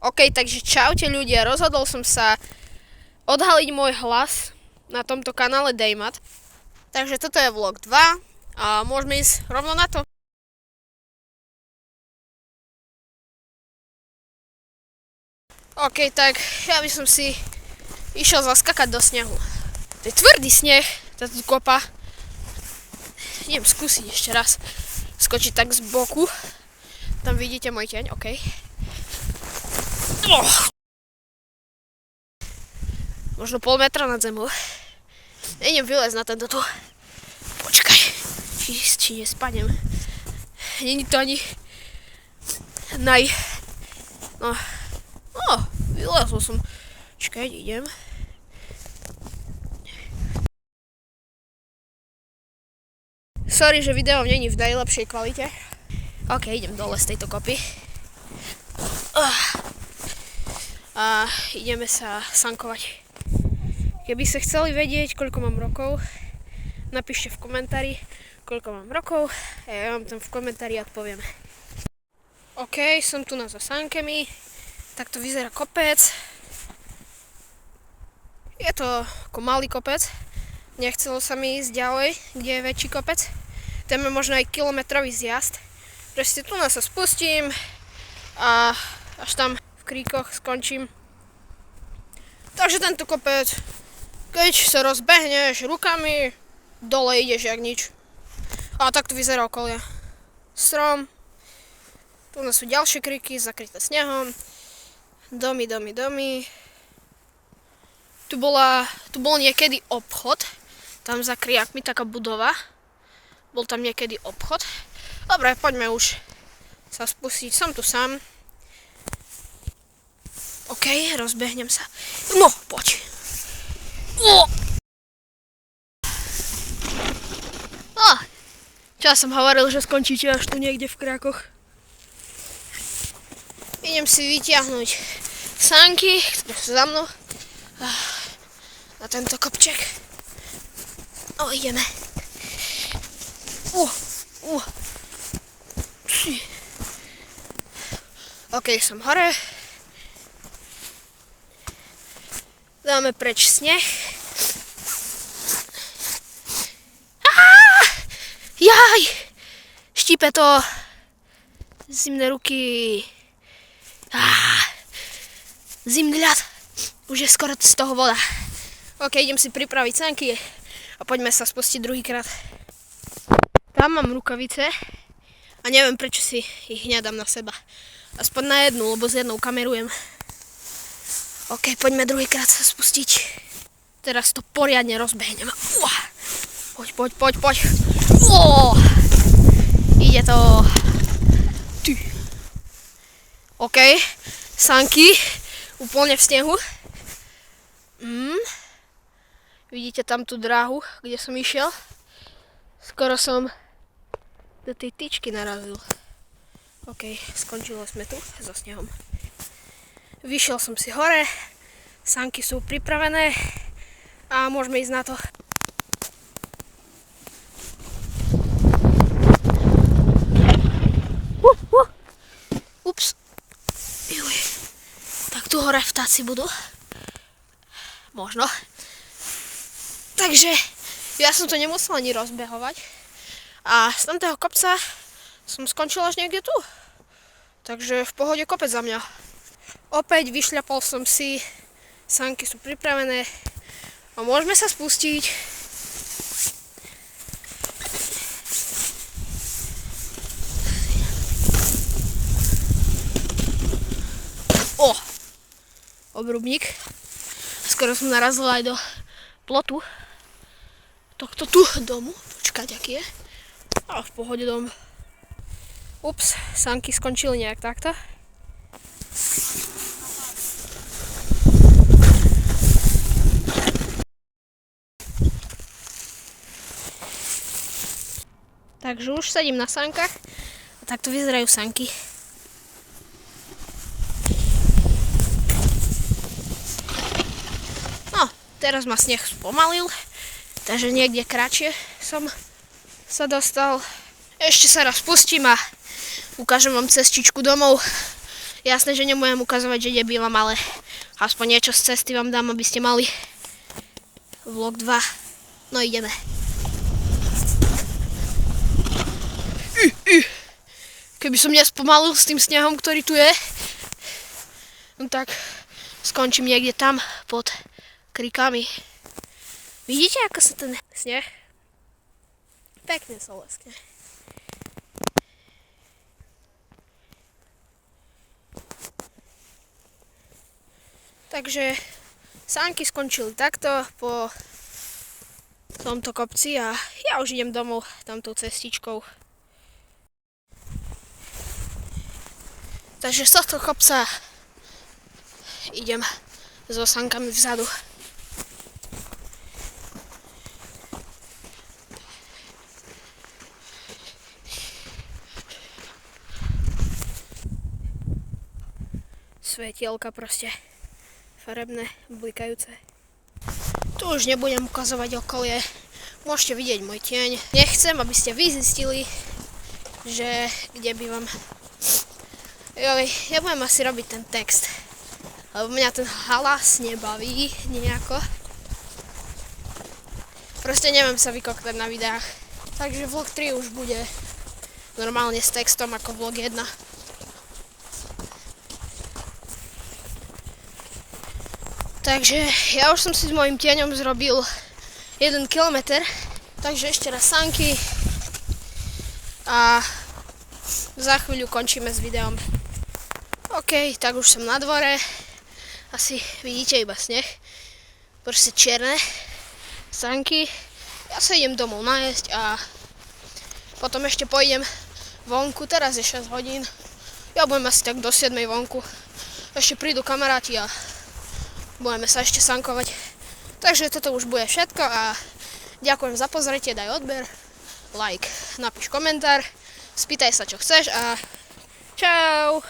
OK, takže čaute ľudia, rozhodol som sa odhaliť môj hlas na tomto kanále Dejmat. Takže toto je vlog 2 a môžeme ísť rovno na to. OK, tak ja by som si išiel zaskakať do snehu. To je tvrdý sneh, táto kopa. Idem skúsiť ešte raz skočiť tak z boku. Tam vidíte môj teň, OK. Možno pol metra nad zemou. Nejdem vylezť na tento tu. Počkaj, či nespadnem. Není to ani vylezol som. Počkaj, idem. Sorry, že video není v najlepšej kvalite. OK, idem dole z tejto kopy. A ideme sa sankovať. Keby ste chceli vedieť, koľko mám rokov, napíšte v komentári, koľko mám rokov a ja vám tam v komentári odpoviem. OK, som tu na zasánkemi. Takto vyzerá kopec. Je to ako malý kopec. Nechcelo sa mi ísť ďalej, kde je väčší kopec. Tam je možno aj kilometrový zjazd. Proste tu sa spustím a až tam v kríkoch skončím. Takže tento kopec, keď sa rozbehneš rukami, dole ideš jak nič. A takto vyzerá okolie. Strom. Tu sú ďalšie kríky zakryté snehom. Domy. Tu bol niekedy obchod. Tam za kriakmi taká budova. Bol tam niekedy obchod. Dobre, poďme už sa spustiť. Som tu sám. OK, rozbehnem sa. No, poď. Čo som hovoril, že skončíte až tu niekde v Krákoch. Idem si vyťahnuť sánky, ktoré sú za mnou. Na tento kopček. Ideme. OK, som hore. Dáme preč sneh. Jaj! Štípe to. Zimné ruky. Zimný ľad. Už je skoro z toho voda. OK, idem si pripraviť sánky a poďme sa spustiť druhýkrát. Tam mám rukavice a neviem, prečo si ich nedám na seba. Aspoň na jednu, lebo s jednou kamerujem. OK, poďme druhýkrát sa spustiť. Teraz to poriadne rozbehnem. Poď. Ide to. OK, sánky úplne v snehu. Vidíte tam tú dráhu, kde som išiel? Skoro som do tej tyčky narazil. OK, skončilo sme tu so snehom. Vyšiel som si hore, sánky sú pripravené a môžeme ísť na to. Ups. Tak tu hore vtáci budú. Možno. Takže ja som to nemusel ani rozbehovať. A z tamtého kopca som skončil až niekde tu. Takže v pohode kopec za mňa. Opäť vyšľapol som si. Sánky sú pripravené. A môžeme sa spustiť. Obrubník. Skoro som narazil aj do plotu tohto tu domu. Počkať, aký je. V pohode dom. Ups, sánky skončili nejak takto. Takže už sedím na sánkach a takto vyzerajú sánky. Teraz ma sneh spomalil, takže niekde kratšie som sa dostal. Ešte sa raz pustím a ukážem vám cestičku domov. Jasné, že nebudem ukazovať, že kde bývam, ale aspoň niečo z cesty vám dám, aby ste mali vlog 2. No ideme. Keby som nespomalil s tým snehom, ktorý tu je, no tak skončím niekde tam pod krikami. Vidíte, ako sa ten sneh pekne sa leskne. Takže sánky skončili takto po tomto kopci a ja už idem domov tamtou cestičkou. Takže z tohto kopca idem so sánkami vzadu. Svetielka proste farebné, blikajúce. Tu už nebudem ukazovať okolie. Môžete vidieť môj tieň. Nechcem, aby ste vy zistili, že kde bývam. Joj, nebudem asi robiť ten text, lebo mňa ten hlas nebaví nejako. Proste neviem sa vykoktať na videách. Takže vlog 3 už bude normálne s textom ako vlog 1. Takže ja už som si s mojím tieňom zrobil 1 kilometr, takže ešte raz sánky a za chvíľu končíme s videom. OK, tak už som na dvore, asi vidíte iba sneh, proste čierne sánky. Ja sa idem domov najesť a potom ešte pôjdem vonku, teraz je 6 hodín, ja budem asi tak do 7 vonku, ešte prídu kamaráti a budeme sa ešte sankovať. Takže toto už bude všetko a ďakujem za pozretie, daj odber, like, napíš komentár, spýtaj sa čo chceš a čau!